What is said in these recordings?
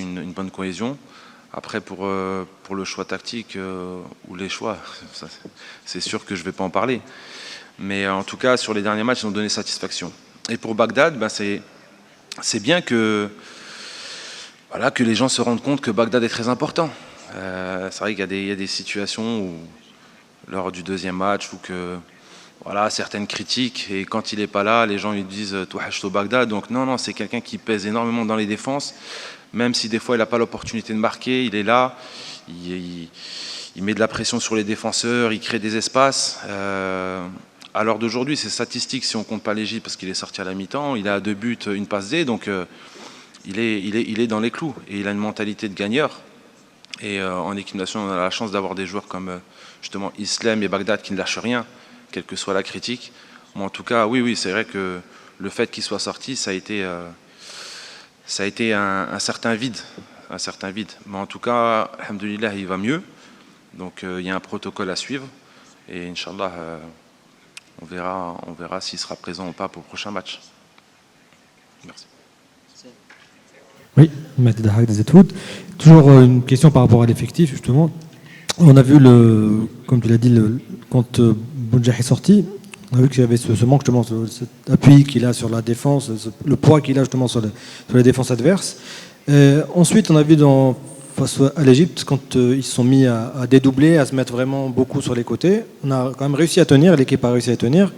avec une bonne cohésion. Après, pour le choix tactique ou les choix, c'est sûr que je ne vais pas en parler. Mais en tout cas, sur les derniers matchs, ils ont donné satisfaction. Et pour Bagdad, ben c'est bien que, voilà, que les gens se rendent compte que Bagdad est très important. C'est vrai qu'il y a des situations où, lors du deuxième match, où que, voilà, certaines critiques, et quand il n'est pas là, les gens lui disent « Touhachto Bagdad ». Donc non, c'est quelqu'un qui pèse énormément dans les défenses, même si des fois il n'a pas l'opportunité de marquer, il est là, il met de la pression sur les défenseurs, il crée des espaces. À l'heure d'aujourd'hui, c'est statistique si on ne compte pas l'Égypte, parce qu'il est sorti à la mi-temps, il a 2 buts, une passe D, donc il est dans les clous, et il a une mentalité de gagneur. Et en équipe nationale, on a la chance d'avoir des joueurs comme justement Islam et Bagdad qui ne lâchent rien, quelle que soit la critique. Mais en tout cas, oui, c'est vrai que le fait qu'il soit sorti, ça a été un certain vide. Mais en tout cas, alhamdoulilah, il va mieux. Donc il y a un protocole à suivre. Et Inch'Allah, on verra s'il sera présent ou pas pour le prochain match. Merci. Oui, Maître Dahak des Etoud. Toujours une question par rapport à l'effectif, justement. On a vu, comme tu l'as dit, quand Boudjah est sorti, on a vu qu'il y avait ce manque, justement, cet appui qu'il a sur la défense, le poids qu'il a justement sur les défenses adverses. Ensuite, on a vu face à l'Égypte, quand ils se sont mis à dédoubler, à se mettre vraiment beaucoup sur les côtés, on a quand même réussi à tenir, l'équipe a réussi à tenir.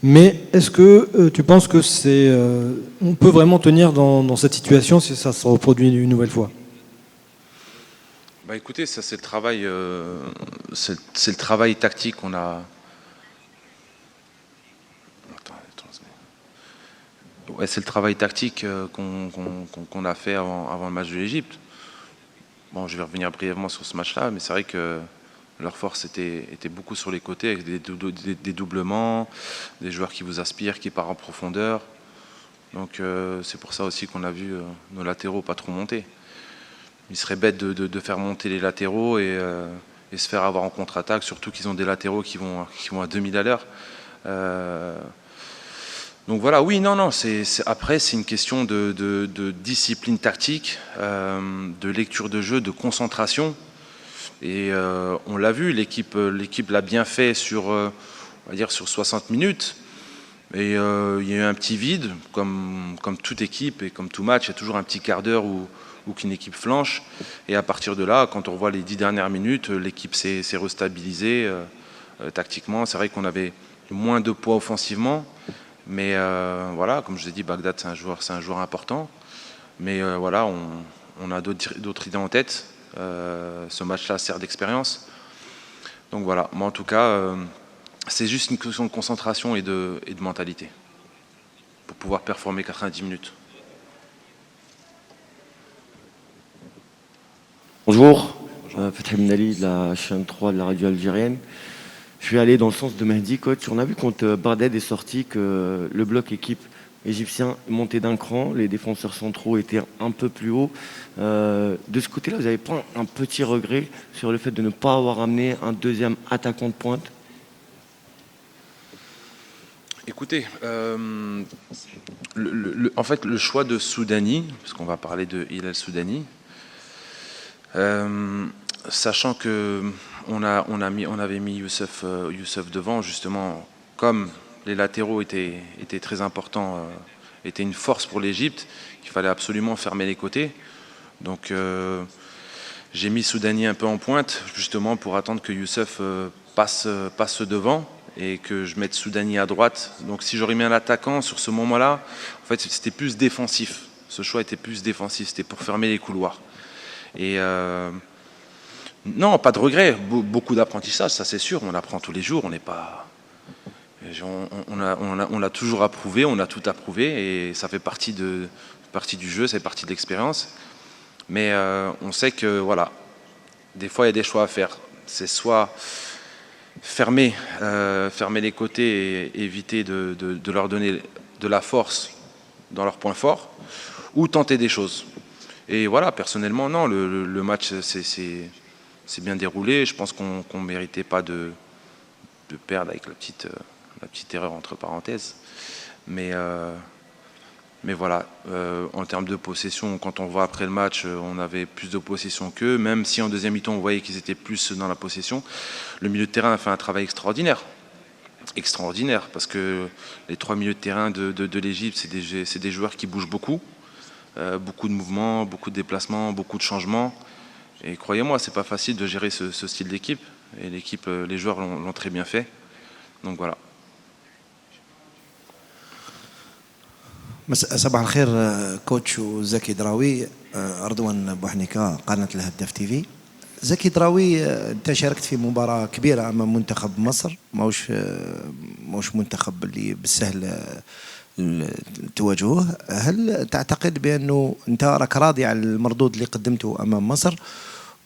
Mais est-ce que tu penses que on peut vraiment tenir dans cette situation si ça se reproduit une nouvelle fois? Bah écoutez, ça c'est le travail tactique qu'on a. Ouais, c'est le travail tactique qu'on a fait avant le match de l'Égypte. Bon, je vais revenir brièvement sur ce match-là, mais c'est vrai que leur force était beaucoup sur les côtés, avec des doublements, des joueurs qui vous aspirent, qui partent en profondeur. Donc c'est pour ça aussi qu'on a vu nos latéraux pas trop monter. Il serait bête de faire monter les latéraux et se faire avoir en contre-attaque, surtout qu'ils ont des latéraux qui vont à 2000 à l'heure. Donc voilà, oui, non, après c'est une question de discipline tactique, de lecture de jeu, de concentration. Et on l'a vu, l'équipe l'a bien fait on va dire sur 60 minutes. Et il y a eu un petit vide, comme toute équipe et comme tout match, il y a toujours un petit quart d'heure où qu'une équipe flanche. Et à partir de là, quand on revoit les 10 dernières minutes, l'équipe s'est restabilisée tactiquement. C'est vrai qu'on avait moins de poids offensivement. Mais voilà, comme je l'ai dit, Bagdad c'est un joueur important. Mais voilà, on a d'autres idées en tête. Ce match-là sert d'expérience. Donc voilà, moi en tout cas, c'est juste une question de concentration et de mentalité pour pouvoir performer 90 minutes. Bonjour, Fatih Benali de la chaîne 3 de la radio algérienne. Je vais aller dans le sens de Mehdi, coach. On a vu quand Bagdad est sorti que le bloc équipe égyptien est monté d'un cran, les défenseurs centraux étaient un peu plus hauts. De ce côté-là, vous n'avez pas un petit regret sur le fait de ne pas avoir amené un deuxième attaquant de pointe? Écoutez, en fait, le choix de Soudani, parce qu'on va parler de Hilal Soudani, sachant que on avait mis Youssef devant, justement, comme les latéraux étaient très importants, étaient une force pour l'Égypte, il fallait absolument fermer les côtés. Donc j'ai mis Soudani un peu en pointe, justement pour attendre que Youssef passe devant et que je mette Soudani à droite. Donc si j'aurais mis un attaquant sur ce moment-là, en fait c'était plus défensif. Ce choix était plus défensif, c'était pour fermer les couloirs. Et non, pas de regret, beaucoup d'apprentissage, ça c'est sûr, on apprend tous les jours, on n'est pas... On l'a toujours approuvé, on a tout approuvé, et ça fait partie du jeu, ça fait partie de l'expérience. Mais on sait que, voilà, des fois il y a des choix à faire. C'est soit fermer les côtés et éviter de leur donner de la force dans leurs points forts, ou tenter des choses. Et voilà, personnellement, non, le match c'est bien déroulé. Je pense qu'on ne méritait pas de perdre avec la petite erreur entre parenthèses. Mais Mais voilà, en termes de possession, quand on voit après le match, on avait plus de possession qu'eux, même si en deuxième mi-temps, on voyait qu'ils étaient plus dans la possession. Le milieu de terrain a fait un travail extraordinaire. Extraordinaire, parce que les 3 milieux de terrain de l'Égypte, c'est des joueurs qui bougent beaucoup. Beaucoup de mouvements, beaucoup de déplacements, beaucoup de changements. Et croyez-moi, c'est pas facile de gérer ce style d'équipe. Et l'équipe, les joueurs l'ont très bien fait. Donc voilà. صباح الخير كوتش وزكي دراوي. رضوان بوحنيكا قناة الهداف تي في. زكي دراوي، انت شاركت في مباراة كبيرة امام منتخب مصر، ماهوش منتخب اللي بالسهل تواجهوه. هل تعتقد بانه انت راك راضي على المردود اللي قدمته امام مصر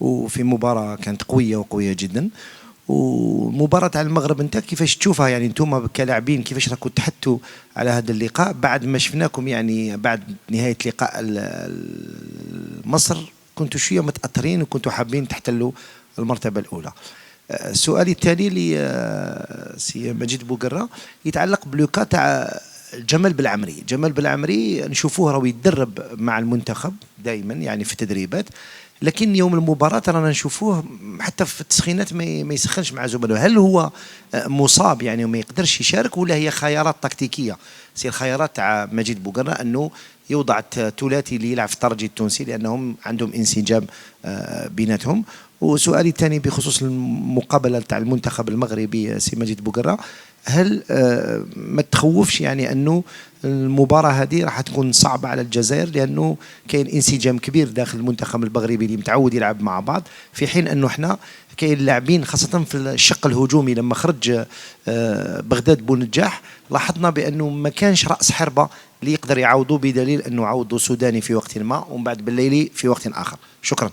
وفي مباراة كانت وقوية جدا؟ ومباراة على المغرب انت كيفاش تشوفها؟ يعني انتم كلاعبين كيفاش راكم تحدثوا على هذا اللقاء بعد ما شفناكم، يعني بعد نهاية لقاء مصر كنتوا شوية متأثرين وكنتوا حابين تحتلوا المرتبة الأولى. السؤال التالي لسي مجيد بوقرة يتعلق بلوكا تاع جمال بالعمري. جمال بالعمري نشوفوه راهو يتدرب مع المنتخب دائما يعني في التدريبات، لكن يوم المباراة رانا نشوفوه حتى في التسخينات ما يسخنش مع زملائه. هل هو مصاب يعني وما يقدرش يشارك، ولا هي خيارات تكتيكية؟ سي الخيارات تاع مجيد بوقرة انه يوضع الثلاثي اللي يلعب في الترجي التونسي لانهم عندهم انسجام بيناتهم. وسؤالي الثاني بخصوص المقابلة تاع المنتخب المغربي سي مجيد بوقرة، هل ما تخوفش يعني انه المباراة هذه راح تكون صعبة على الجزائر، لانه كاين انسجام كبير داخل المنتخب المغربي اللي متعود يلعب مع بعض، في حين انه احنا كاين لاعبين خاصة في الشق الهجومي. لما خرج بغداد بونجاح لاحظنا بانه ما كانش رأس حربة اللي يقدر يعوضوا، بدليل انه عوضوا سوداني في وقت ما ومن بعد بالليلي في وقت اخر. شكرا.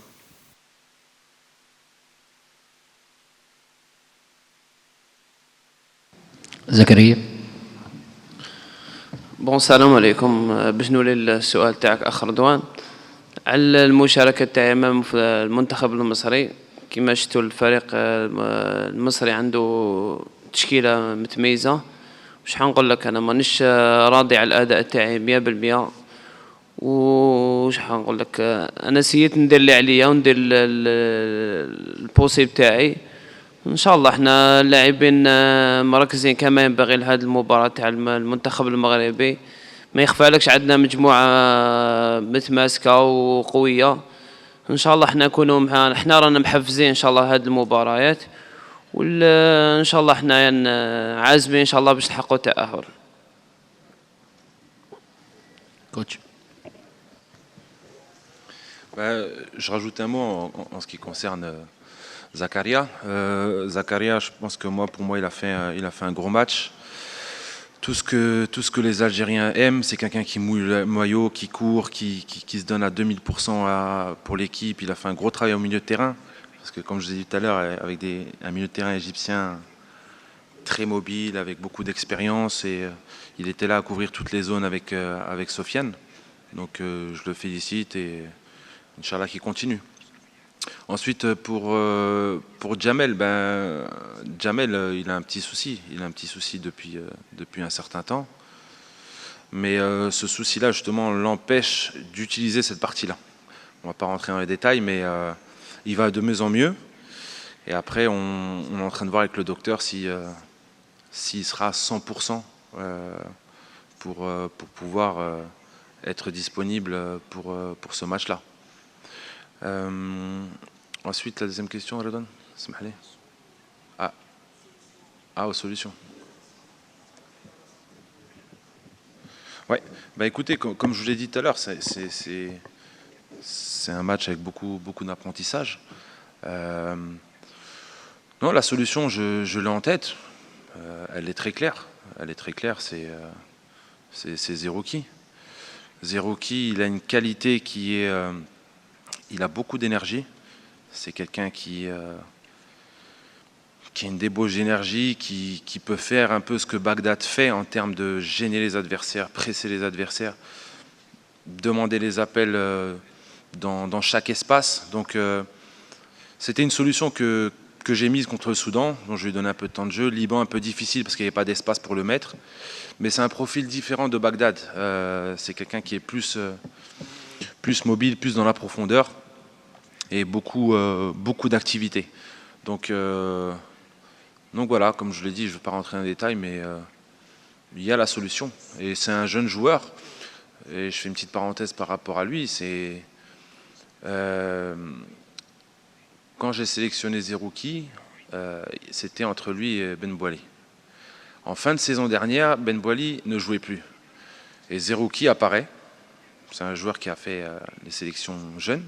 زكريا. بون السلام عليكم. باش نولي السؤال تاعك اخ رضوان على المشاركه تاعي امام المنتخب المصري. كما شفتوا الفريق المصري عنده تشكيله متميزه. واش حنقول لك، انا مانيش راضي على الاداء تاعي 100%. وش حنقول لك، انا سيت ندير اللي عليا وندير البوسيب تاعي. ان شاء الله احنا لاعبين مركزين كما ينبغي لهذه المباراه تاع المنتخب المغربي. ما يخفى عليكش عندنا مجموعه متماسكه وقويه. ان شاء الله احنا نكونوا احنا رانا محفزين ان شاء الله هذه المباريات، وان شاء الله احنا عازمين ان شاء الله باش نحققوا التاهل. كوتش. Je rajoute un mot en ce qui concerne Zakaria. Zakaria, je pense que pour moi, il a fait un gros match. Tout ce que les Algériens aiment, c'est quelqu'un qui mouille le maillot, qui court, qui se donne à 2000% pour l'équipe. Il a fait un gros travail au milieu de terrain. Parce que comme je vous ai dit tout à l'heure, avec un milieu de terrain égyptien très mobile, avec beaucoup d'expérience, et il était là à couvrir toutes les zones avec Sofiane. Donc je le félicite et Inch'Allah qu'il continue. Ensuite, pour Djamel, Djamel, il a un petit souci. Il a un petit souci depuis un certain temps. Mais ce souci-là, justement, l'empêche d'utiliser cette partie-là. On ne va pas rentrer dans les détails, mais il va de mieux en mieux. Et après, on est en train de voir avec le docteur s'il sera à 100% pour pouvoir être disponible pour ce match-là. Ensuite, la deuxième question, Redon, aux solutions. Ouais, écoutez, comme je vous l'ai dit tout à l'heure, c'est un match avec beaucoup d'apprentissage. Non, la solution, je l'ai en tête. Elle est très claire. C'est Zerouki. Zerouki, il a une qualité qui est... il a beaucoup d'énergie. C'est quelqu'un qui a une débauche d'énergie, qui peut faire un peu ce que Bagdad fait en termes de gêner les adversaires, presser les adversaires, demander les appels dans chaque espace. Donc c'était une solution que j'ai mise contre le Soudan, dont je lui ai donné un peu de temps de jeu. Liban un peu difficile parce qu'il n'y avait pas d'espace pour le mettre. Mais c'est un profil différent de Bagdad. C'est quelqu'un qui est plus mobile, plus dans la profondeur et beaucoup d'activité. Donc voilà, comme je l'ai dit, je ne vais pas rentrer dans les détails, mais il y a la solution. Et c'est un jeune joueur. Et je fais une petite parenthèse par rapport à lui. C'est quand j'ai sélectionné Zerouki, c'était entre lui et Ben Boili. En fin de saison dernière, Ben Boili ne jouait plus. Et Zerouki apparaît. C'est un joueur qui a fait les sélections jeunes.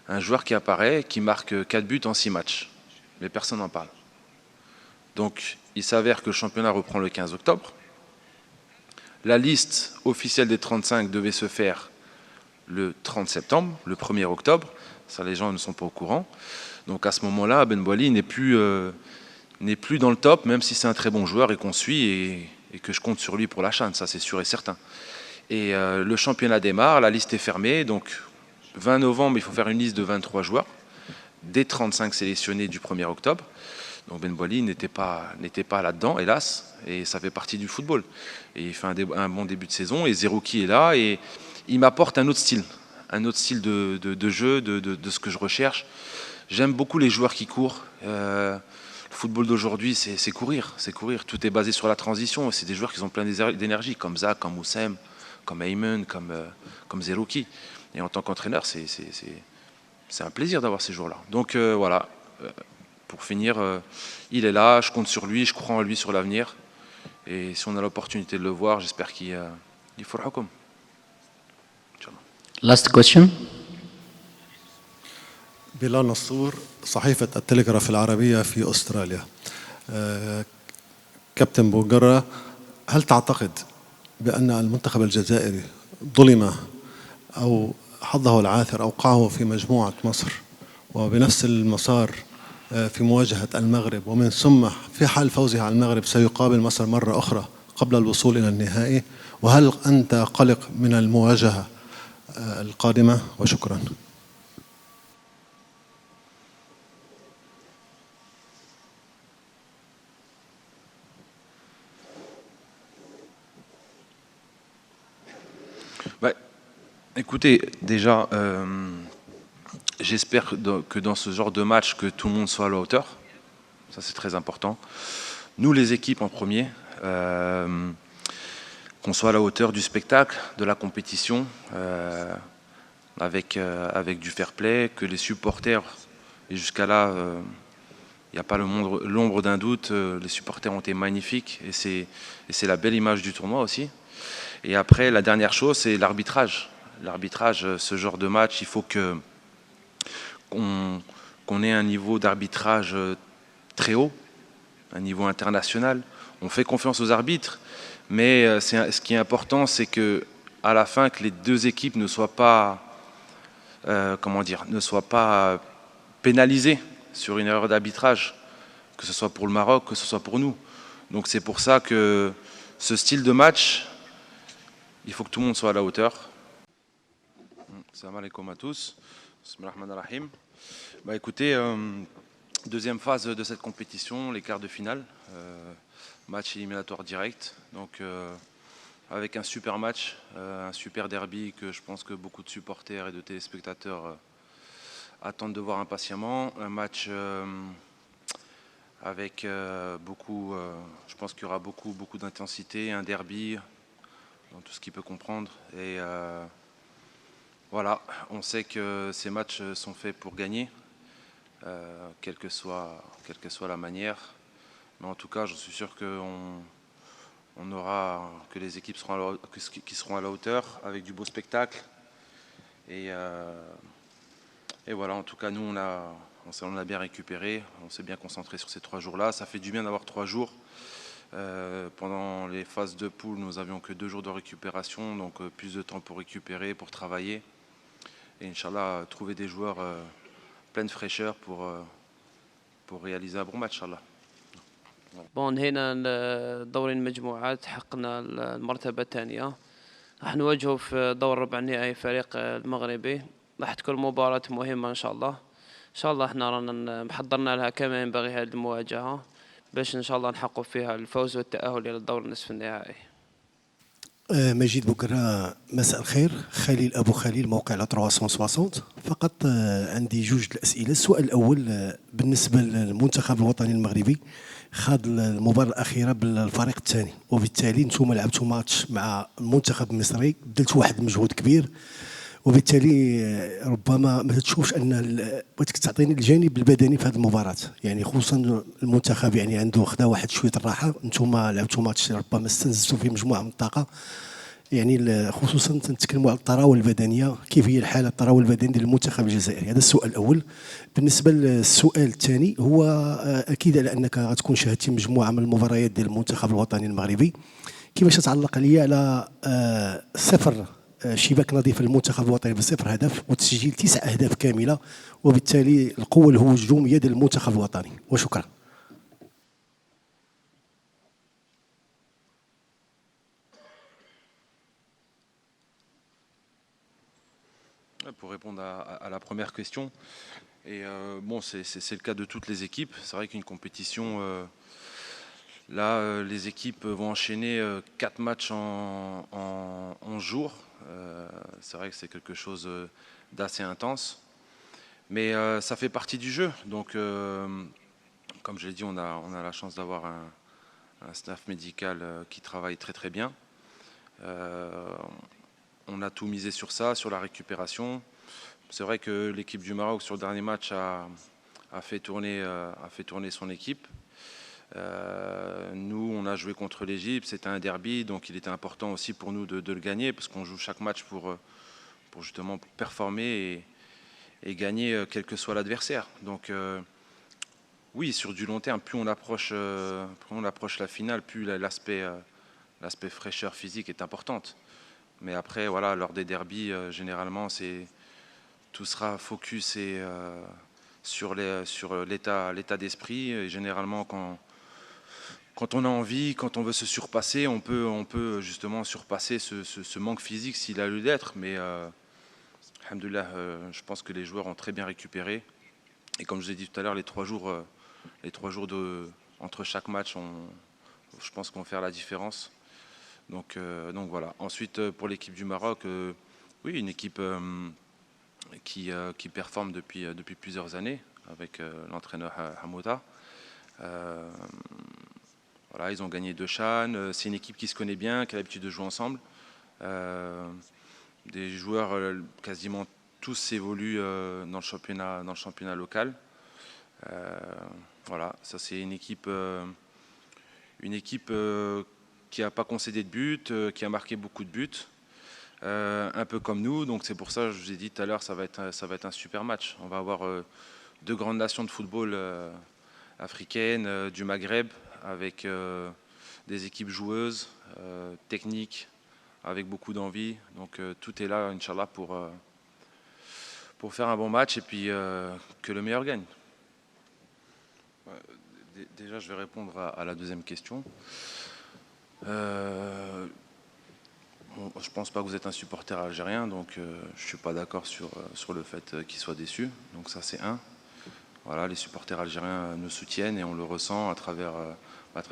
Un joueur qui apparaît, qui marque 4 buts en 6 matchs. Mais personne n'en parle. Donc il s'avère que le championnat reprend le 15 octobre. La liste officielle des 35 devait se faire le 30 septembre, le 1er octobre. Ça, les gens ne sont pas au courant. Donc à ce moment-là, Ben Boili n'est plus dans le top, même si c'est un très bon joueur et qu'on suit et que je compte sur lui pour la CHAN, ça c'est sûr et certain. Et le championnat démarre, la liste est fermée, donc 20 novembre, il faut faire une liste de 23 joueurs, des 35 sélectionnés du 1er octobre. Donc Ben Boili n'était pas là-dedans, hélas, et ça fait partie du football. Et il fait un bon début de saison, et Zerouki est là, et il m'apporte un autre style de jeu, de ce que je recherche. J'aime beaucoup les joueurs qui courent. Le football d'aujourd'hui, c'est courir. Tout est basé sur la transition. C'est des joueurs qui ont plein d'énergie, comme Zach, comme Oussem, comme Ayman, comme Zerouki. Et en tant qu'entraîneur, c'est un plaisir d'avoir ces joueurs-là. Donc voilà, pour finir, il est là, je compte sur lui, je crois en lui sur l'avenir. Et si on a l'opportunité de le voir, j'espère qu'il fera comme. Last question. بلال نصور صحيفة التلغراف العربية في أستراليا. كابتن بوقرة، هل تعتقد بأن المنتخب الجزائري ظلم أو حظه العاثر أوقعه في مجموعة مصر وبنفس المسار في مواجهة المغرب، ومن ثم في حال فوزه على المغرب سيقابل مصر مرة أخرى قبل الوصول إلى النهائي؟ وهل أنت قلق من المواجهة القادمة؟ وشكرا. Écoutez, déjà, j'espère que dans ce genre de match, que tout le monde soit à la hauteur. Ça, c'est très important. Nous, les équipes en premier, qu'on soit à la hauteur du spectacle, de la compétition, avec du fair play, que les supporters, et jusqu'à là, il n'y a pas l'ombre d'un doute, les supporters ont été magnifiques, et c'est la belle image du tournoi aussi. Et après, la dernière chose, c'est l'arbitrage. L'arbitrage, ce genre de match, il faut qu'on ait un niveau d'arbitrage très haut, un niveau international. On fait confiance aux arbitres, mais ce qui est important, c'est que à la fin, que les deux équipes ne soient pas, pénalisées sur une erreur d'arbitrage, que ce soit pour le Maroc, que ce soit pour nous. Donc c'est pour ça que ce style de match, il faut que tout le monde soit à la hauteur. Salam alaikum à tous. Bismillahirrahmanirrahim. Écoutez, deuxième phase de cette compétition, les quarts de finale, match éliminatoire direct. Donc avec un super match, un super derby que je pense que beaucoup de supporters et de téléspectateurs attendent de voir impatiemment. Un match avec beaucoup, je pense qu'il y aura beaucoup d'intensité, un derby dans tout ce qu'il peut comprendre. Et voilà, on sait que ces matchs sont faits pour gagner, quelle que soit la manière. Mais en tout cas, je suis sûr que les équipes qui seront à la hauteur, avec du beau spectacle. Et voilà, en tout cas, nous, on a bien récupéré, on s'est bien concentré sur ces 3 jours-là. Ça fait du bien d'avoir 3 jours. Pendant les phases de poule, nous avions que 2 jours de récupération, donc plus de temps pour récupérer, pour travailler. Et Inch'Allah, trouver des joueurs pleine fraîcheur pour réaliser un bon match, Inch'Allah. بون هنا دوري المجموعات حققنا المرتبة الثانية. راح نواجهه في دور ربع النهائي فريق المغربي. راح تكون مباراة مهمة إن شاء الله. ان شاء الله احنا رانا محضرنا لها كما ينبغي هذه المواجهه باش ان شاء الله نحقق فيها الفوز والتاهل الى الدور النصف النهائي. مجيد بوكرا، مساء الخير. خليل ابو خليل، موقع لا 360. فقط عندي جوج الاسئله. السؤال الاول بالنسبه للمنتخب الوطني المغربي، خاض المباراه الاخيره بالفريق الثاني، وبالتالي انتم لعبتوا ماتش مع المنتخب المصري، بذلتوا واحد المجهود كبير، وبالتالي ربما ما تشوفش ان بغيتك تعطيني الجانب البدني في هذه المباراه، يعني خصوصا المنتخب يعني عنده خدا واحد شويه الراحه، انتم لعبتوا ماتش ربما استنزفتوا فيه مجموعه من الطاقه، يعني خصوصا تنتكلموا على الطراوه البدنيه، كيف هي الحاله الطراوه البدنيه ديال المنتخب الجزائري؟ هذا السؤال الاول. بالنسبه للسؤال الثاني هو اكيد على انك غتكون شاهدتي مجموعه من المباريات ديال المنتخب الوطني المغربي، كيفاش تتعلق لي على صفر شباك نظيفه للمنتخب الوطني بصفر هدف وتسجيل 9 اهداف كامله، وبالتالي القوه الهجوميه ديال المنتخب الوطني؟ وشكرا. Pour répondre à la première question, et bon, c'est le cas de toutes les équipes. C'est vrai qu'une compétition, là, les équipes vont enchaîner 4 matchs en 11 jours. C'est vrai que c'est quelque chose d'assez intense, mais ça fait partie du jeu. Donc, comme je l'ai dit, on a la chance d'avoir un staff médical qui travaille très très bien. On a tout misé sur ça, sur la récupération. C'est vrai que l'équipe du Maroc, sur le dernier match, a fait tourner son équipe. Nous, on a joué contre l'Égypte, c'était un derby, donc il était important aussi pour nous de le gagner, parce qu'on joue chaque match pour justement performer et gagner quel que soit l'adversaire. Donc oui, sur du long terme, plus on approche la finale, plus l'aspect fraîcheur physique est importante. Mais après, voilà, lors des derbies, généralement, tout sera focus sur l'état d'esprit. Et généralement, quand on a envie, quand on veut se surpasser, on peut justement surpasser ce manque physique s'il a lieu d'être. Mais, alhamdoulilah, je pense que les joueurs ont très bien récupéré. Et comme je vous ai dit tout à l'heure, les 3 jours entre chaque match, je pense qu'on va faire la différence. Donc voilà. Ensuite, pour l'équipe du Maroc, oui, une équipe qui performe depuis plusieurs années avec l'entraîneur Hamouda. Voilà, ils ont gagné 2 CHAN. C'est une équipe qui se connaît bien, qui a l'habitude de jouer ensemble. Des joueurs, quasiment tous évoluent dans le championnat local. Voilà, ça c'est une équipe qui n'a pas concédé de but, qui a marqué beaucoup de buts, un peu comme nous. Donc c'est pour ça que je vous ai dit tout à l'heure, ça va être un super match. On va avoir 2 grandes nations de football africaines, du Maghreb, avec des équipes joueuses, techniques, avec beaucoup d'envie. Donc tout est là, Inch'Allah, pour faire un bon match et puis que le meilleur gagne. Déjà, je vais répondre à la deuxième question. Je ne pense pas que vous êtes un supporter algérien, donc je ne suis pas d'accord sur le fait qu'il soit déçu. Donc ça, c'est un. Voilà, les supporters algériens nous soutiennent et on le ressent à travers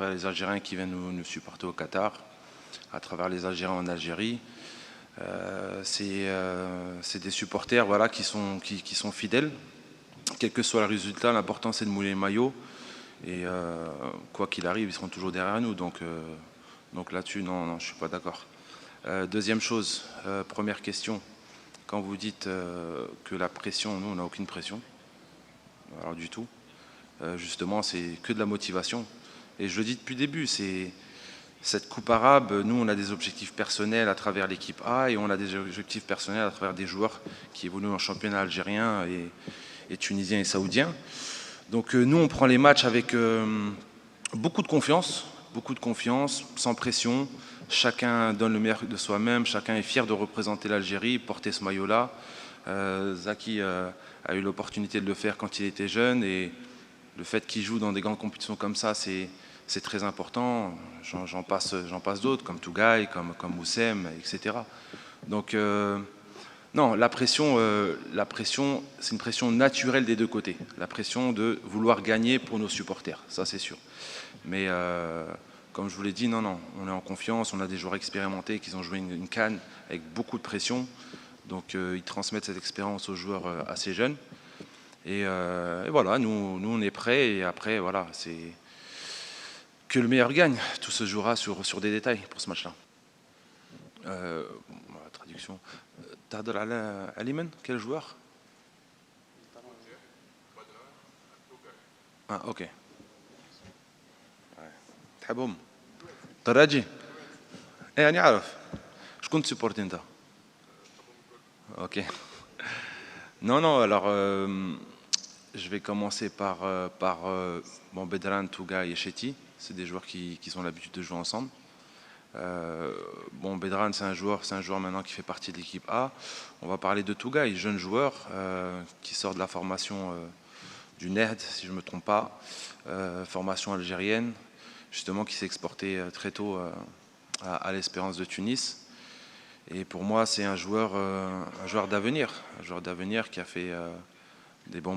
les Algériens qui viennent nous supporter au Qatar, à travers les Algériens en Algérie. C'est des supporters, voilà, qui sont fidèles. Quel que soit le résultat, l'important c'est de mouiller le maillot. Et quoi qu'il arrive, ils seront toujours derrière nous. Donc là-dessus, non, je ne suis pas d'accord. Deuxième chose, première question. Quand vous dites que la pression, nous, on n'a aucune pression. Alors du tout. Justement, c'est que de la motivation. Et je le dis depuis le début, c'est cette coupe arabe, nous, on a des objectifs personnels à travers l'équipe A et on a des objectifs personnels à travers des joueurs qui évoluent en championnat algérien et tunisien et saoudien. Donc nous, on prend les matchs avec beaucoup de confiance, sans pression. Chacun donne le meilleur de soi-même, chacun est fier de représenter l'Algérie, porter ce maillot-là. Zaki a eu l'opportunité de le faire quand il était jeune et le fait qu'il joue dans des grandes compétitions comme ça, c'est très important. J'en passe d'autres, comme Tougaï, comme Moussem, etc. Donc Non, la pression, c'est une pression naturelle des deux côtés. La pression de vouloir gagner pour nos supporters, ça c'est sûr. Mais comme je vous l'ai dit, non, on est en confiance, on a des joueurs expérimentés qui ont joué une CAN avec beaucoup de pression. Donc ils transmettent cette expérience aux joueurs assez jeunes. Et voilà, nous on est prêts. Et après, voilà, c'est que le meilleur gagne. Tout se jouera sur des détails pour ce match-là. Traduction. تهضر على من quel joueur? اوكي. تحبهم طراجي يعني عارف شكون تسيبورتي انت؟ Ok. Non, alors je vais commencer par Bedran, Touga et Chetty. C'est des joueurs qui ont l'habitude de jouer ensemble. Bedran, c'est un joueur maintenant qui fait partie de l'équipe A. On va parler de Touga, il est jeune joueur qui sort de la formation du NERD, si je ne me trompe pas, formation algérienne, justement qui s'est exporté très tôt à l'Espérance de Tunis. Et pour moi, c'est un joueur d'avenir qui a fait des bons